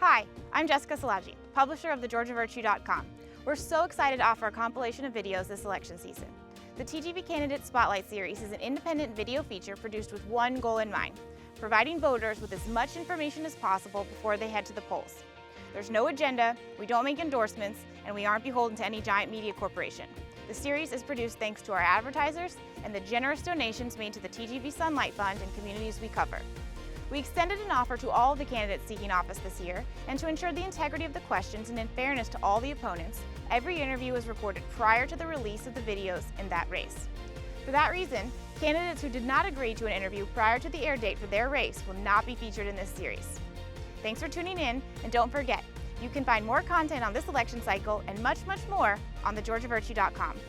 Hi, I'm Jessica Szilagyi, publisher of thegeorgiavirtue.com. We're so excited to offer a compilation of videos this election season. The TGV Candidate Spotlight Series is an independent video feature produced with one goal in mind: providing voters with as much information as possible before they head to the polls. There's no agenda, we don't make endorsements, and we aren't beholden to any giant media corporation. The series is produced thanks to our advertisers and the generous donations made to the TGV Sunlight Fund and communities we cover. We extended an offer to all of the candidates seeking office this year, and to ensure the integrity of the questions and in fairness to all the opponents, every interview was recorded prior to the release of the videos in that race. For that reason, candidates who did not agree to an interview prior to the air date for their race will not be featured in this series. Thanks for tuning in, and don't forget, you can find more content on this election cycle and much, much more on thegeorgiavirtue.com.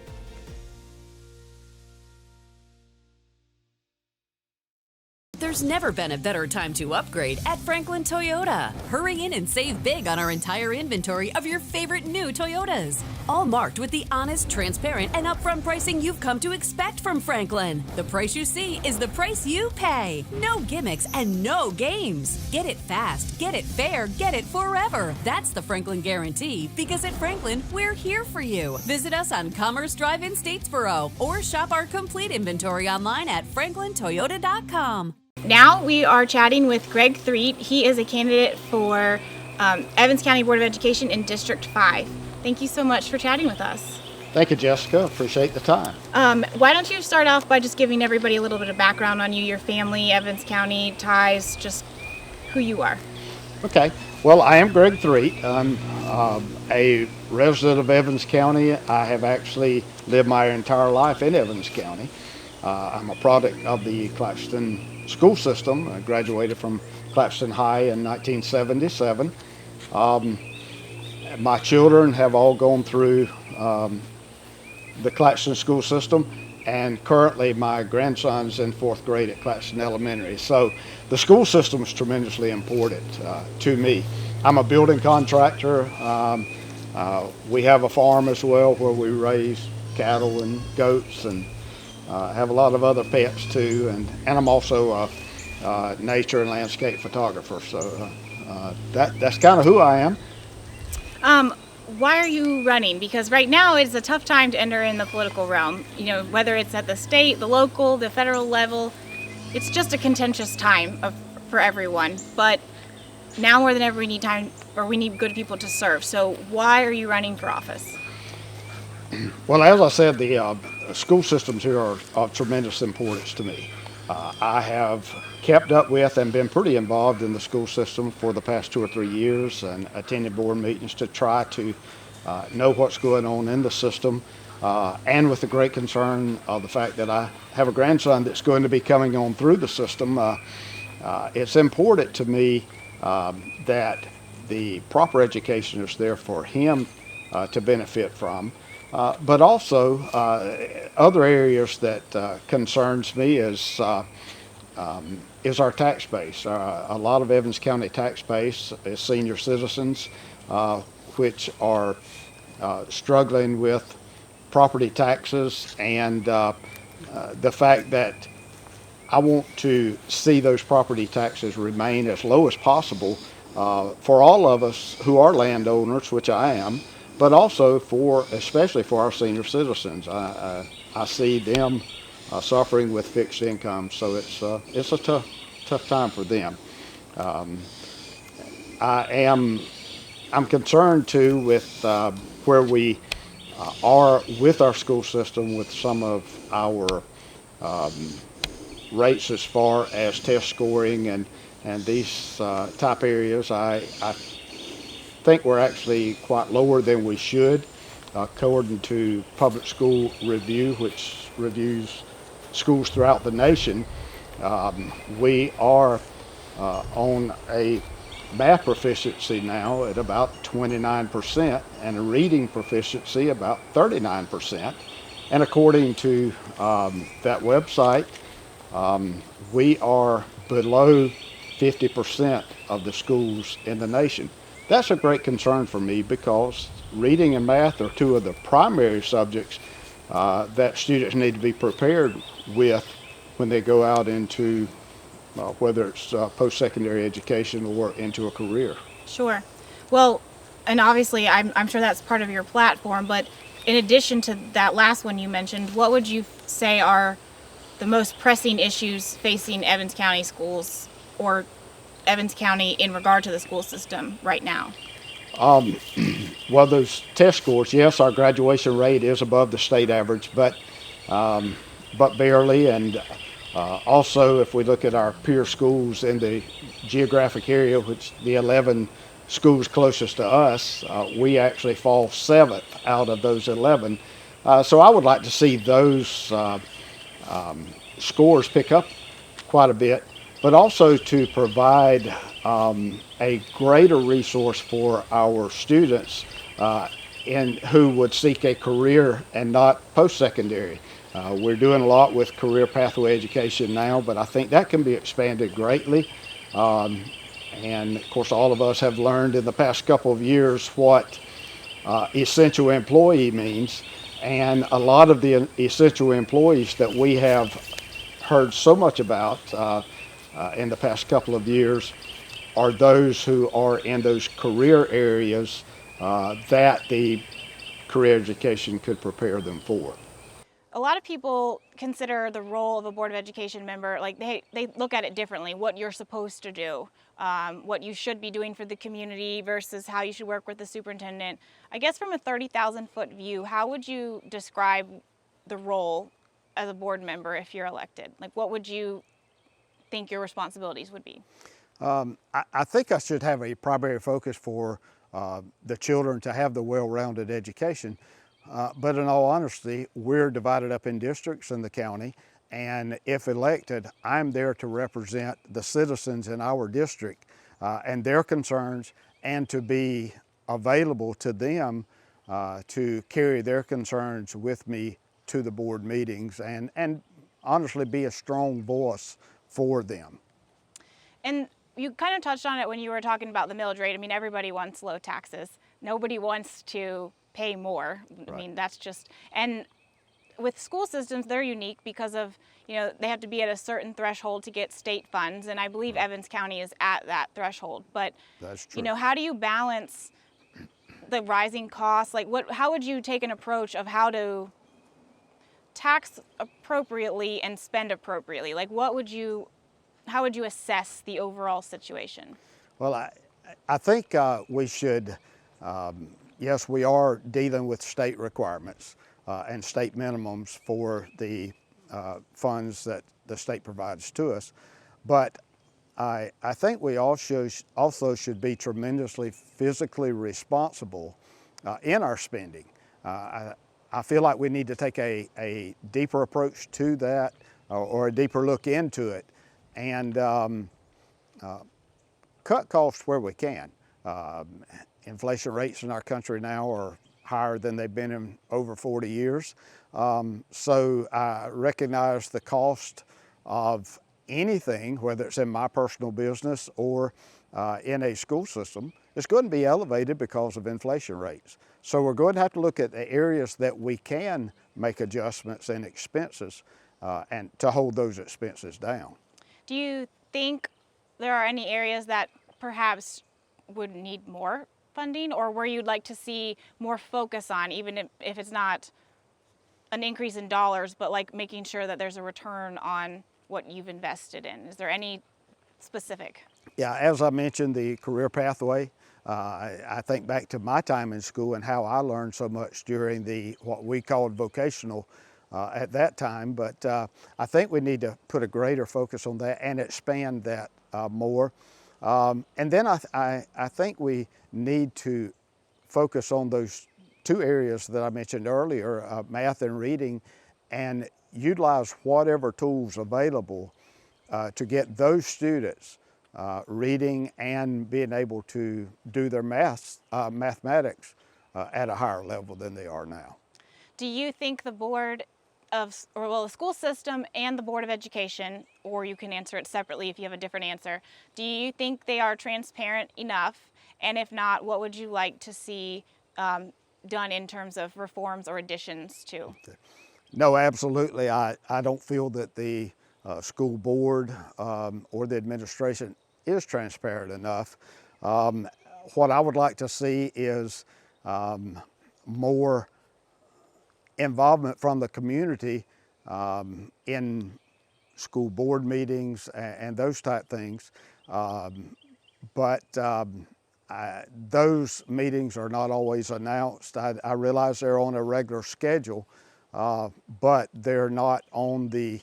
There's never been a better time to upgrade at Franklin Toyota. Hurry in and save big on our entire inventory of your favorite new Toyotas. All marked with the honest, transparent, and upfront pricing you've come to expect from Franklin. The price you see is the price you pay. No gimmicks and no games. Get it fast, get it fair, get it forever. That's the Franklin guarantee, because at Franklin, we're here for you. Visit us on Commerce Drive in Statesboro or shop our complete inventory online at franklintoyota.com. Now we are chatting with Greg Threatte. He is a candidate for Evans County Board of Education in District 5. Thank you so much for chatting with us. Thank you, Jessica. Appreciate the time. Why don't you start off by just giving everybody a little bit of background on you, your family, Evans County, ties, just who you are. Okay. Well, I am Greg Threatte. I'm a resident of Evans County. I have actually lived my entire life in Evans County. I'm a product of the Claxton school system. I graduated from Claxton High in 1977. My children have all gone through the Claxton school system, and currently my grandson's in 4th grade at Claxton Elementary. So the school system is tremendously important to me. I'm a building contractor. We have a farm as well where we raise cattle and goats, and have a lot of other pets too, and I'm also a nature and landscape photographer. So that's kind of who I am. Why are you running? Because right now it's a tough time to enter in the political realm. You know, whether it's at the state, the local, the federal level, it's just a contentious time for everyone. But now more than ever, we need time, or we need good people to serve. So why are you running for office? Well, as I said, the school systems here are of tremendous importance to me. I have kept up with and been pretty involved in the school system for the past 2 or 3 years, and attended board meetings to try to know what's going on in the system, and with the great concern of the fact that I have a grandson that's going to be coming on through the system. It's important to me that the proper education is there for him to benefit from. But also other areas that concerns me is our tax base. A lot of Evans County tax base is senior citizens, which are struggling with property taxes, and the fact that I want to see those property taxes remain as low as possible for all of us who are landowners, which I am, but also especially for our senior citizens. I see them suffering with fixed income, so it's a tough time for them. I'm concerned too with where we are with our school system, with some of our rates as far as test scoring and these type areas. I think we're actually quite lower than we should, according to Public School Review, which reviews schools throughout the nation. We are on a math proficiency now at about 29%, and a reading proficiency about 39%. And according to that website, we are below 50% of the schools in the nation. That's a great concern for me, because reading and math are 2 of the primary subjects that students need to be prepared with when they go out into whether it's post-secondary education or into a career. Sure. Well, and obviously I'm sure that's part of your platform, but in addition to that last one you mentioned, what would you say are the most pressing issues facing Evans County schools or Evans County in regard to the school system right now? Well, those test scores, yes, our graduation rate is above the state average, but barely. And also, if we look at our peer schools in the geographic area, which the 11 schools closest to us, we actually fall 7th out of those 11. So I would like to see those scores pick up quite a bit, but also to provide a greater resource for our students who would seek a career and not post-secondary. We're doing a lot with career pathway education now, but I think that can be expanded greatly. And of course, all of us have learned in the past couple of years what essential employee means. And a lot of the essential employees that we have heard so much about in the past couple of years are those who are in those career areas that the career education could prepare them for. A lot of people consider the role of a Board of Education member, like they look at it differently, what you're supposed to do, what you should be doing for the community versus how you should work with the superintendent. I guess from a 30,000-foot view, how would you describe the role as a board member if you're elected? Like, what would you think your responsibilities would be? I think I should have a primary focus for the children to have the well-rounded education. But in all honesty, we're divided up in districts in the county, and if elected, I'm there to represent the citizens in our district and their concerns, and to be available to them to carry their concerns with me to the board meetings and honestly be a strong voice for them. And you kind of touched on it when you were talking about the millage rate. I mean, everybody wants low taxes. Nobody wants to pay more. I mean, that's just, and with school systems, they're unique because of, they have to be at a certain threshold to get state funds. And I believe Evans County is at that threshold. But, That's true. How do you balance the rising costs? Like, how would you take an approach of how to tax appropriately and spend appropriately? Like, how would you assess the overall situation? Well, I think we should, yes, we are dealing with state requirements and state minimums for the funds that the state provides to us, but I think we also should be tremendously fiscally responsible in our spending. I feel like we need to take a deeper approach to that or a deeper look into it and cut costs where we can. Inflation rates in our country now are higher than they've been in over 40 years. So I recognize the cost of anything, whether it's in my personal business or in a school system, is going to be elevated because of inflation rates. So we're going to have to look at the areas that we can make adjustments in expenses and to hold those expenses down. Do you think there are any areas that perhaps would need more funding, or where you'd like to see more focus on, even if it's not an increase in dollars, but like making sure that there's a return on what you've invested in? Is there any specific? Yeah, as I mentioned, the career pathway, I think back to my time in school and how I learned so much during what we called vocational at that time, but I think we need to put a greater focus on that and expand that more. And then I think we need to focus on those two areas that I mentioned earlier, math and reading, and utilize whatever tools available to get those students reading and being able to do their mathematics at a higher level than they are now. Do you think the the school system and the Board of Education, or you can answer it separately if you have a different answer, do you think they are transparent enough? And if not, what would you like to see done in terms of reforms or additions to? No, absolutely. I don't feel that the school board or the administration is transparent enough. what I would like to see is more involvement from the community in school board meetings and those type things. But those meetings are not always announced. I realize they're on a regular schedule, but they're not on the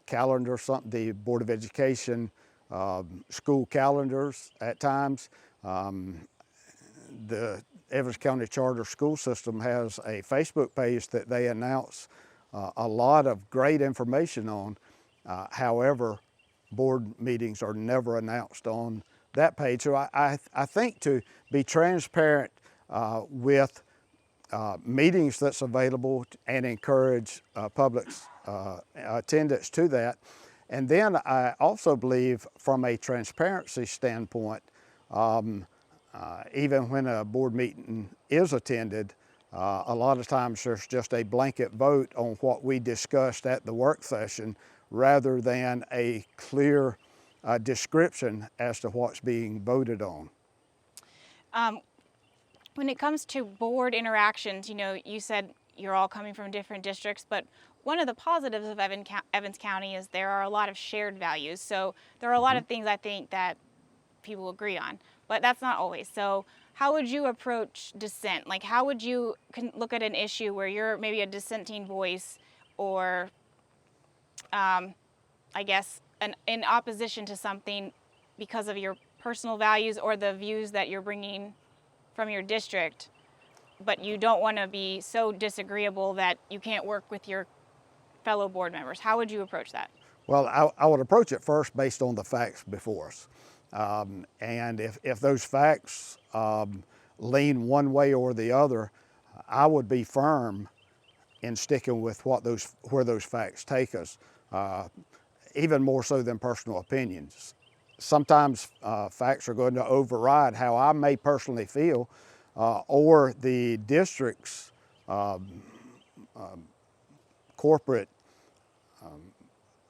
calendar, the Board of Education school calendars at times. The Evans County Charter School System has a Facebook page that they announce a lot of great information on. However, board meetings are never announced on that page. So I think to be transparent with meetings that's available and encourage public's attendance to that. And then I also believe from a transparency standpoint, even when a board meeting is attended, a lot of times there's just a blanket vote on what we discussed at the work session rather than a clear description as to what's being voted on. When it comes to board interactions, you know, you said you're all coming from different districts, but one of the positives of Evans County is there are a lot of shared values. So there are a lot of things I think that people agree on, but that's not always. So how would you approach dissent? Like, how would you look at an issue where you're maybe a dissenting voice or, I guess, in opposition to something because of your personal values or the views that you're bringing from your district, but you don't want to be so disagreeable that you can't work with your fellow board members? How would you approach that? Well, I would approach it first based on the facts before us. And if those facts lean one way or the other, I would be firm in sticking with where those facts take us, even more so than personal opinions. Sometimes facts are going to override how I may personally feel, or the district's corporate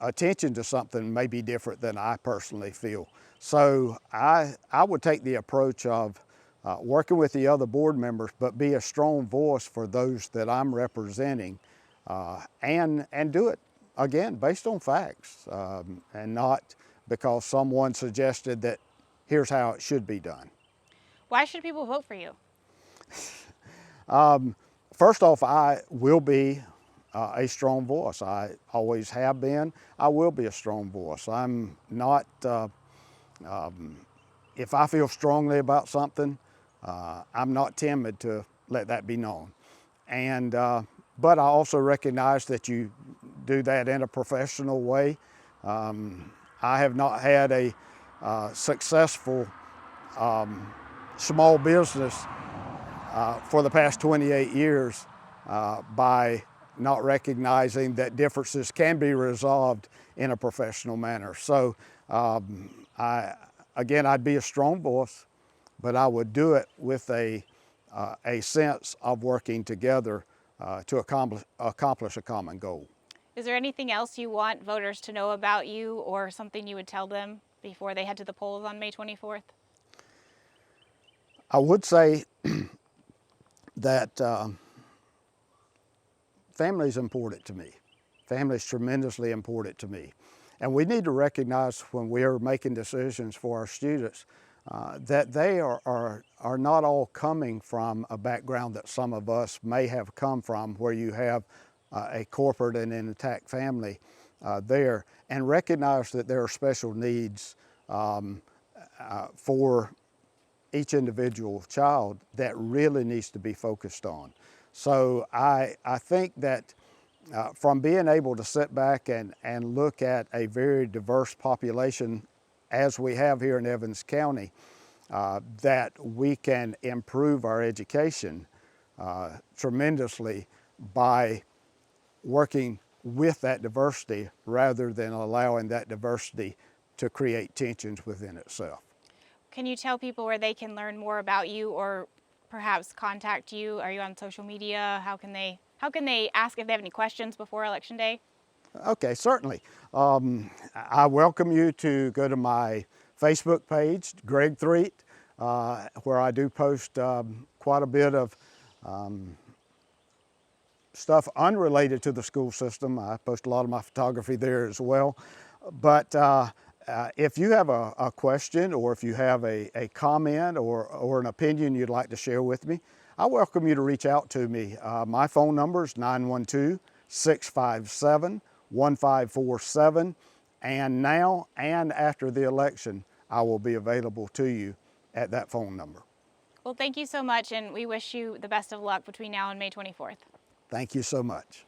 attention to something may be different than I personally feel. So I would take the approach of working with the other board members, but be a strong voice for those that I'm representing, and do it, again, based on facts, and not because someone suggested that here's how it should be done. Why should people vote for you? First off, I will be a strong voice. I always have been. I will be a strong voice. I'm not, if I feel strongly about something, I'm not timid to let that be known. And, but I also recognize that you do that in a professional way. I have not had a successful small business for the past 28 years by not recognizing that differences can be resolved in a professional manner. So I'd be a strong voice, but I would do it with a sense of working together to accomplish a common goal. Is there anything else you want voters to know about you or something you would tell them before they head to the polls on May 24th? I would say that family is important to me. Family is tremendously important to me. And we need to recognize when we are making decisions for our students that they are not all coming from a background that some of us may have come from, where you have a corporate and an intact family there, and recognize that there are special needs for each individual child that really needs to be focused on. So I think that from being able to sit back and look at a very diverse population as we have here in Evans County, that we can improve our education tremendously by working with that diversity rather than allowing that diversity to create tensions within itself. Can you tell people where they can learn more about you or perhaps contact you? Are you on social media? How can they ask if they have any questions before Election Day? Okay, certainly. I welcome you to go to my Facebook page, Greg Threatte. where I do post quite a bit of stuff unrelated to the school system. I post a lot of my photography there as well. But if you have a question, or if you have a comment or an opinion you'd like to share with me, I welcome you to reach out to me. My phone number is 912-657-1547, and now and after the election, I will be available to you at that phone number. Well, thank you so much, and we wish you the best of luck between now and May 24th. Thank you so much.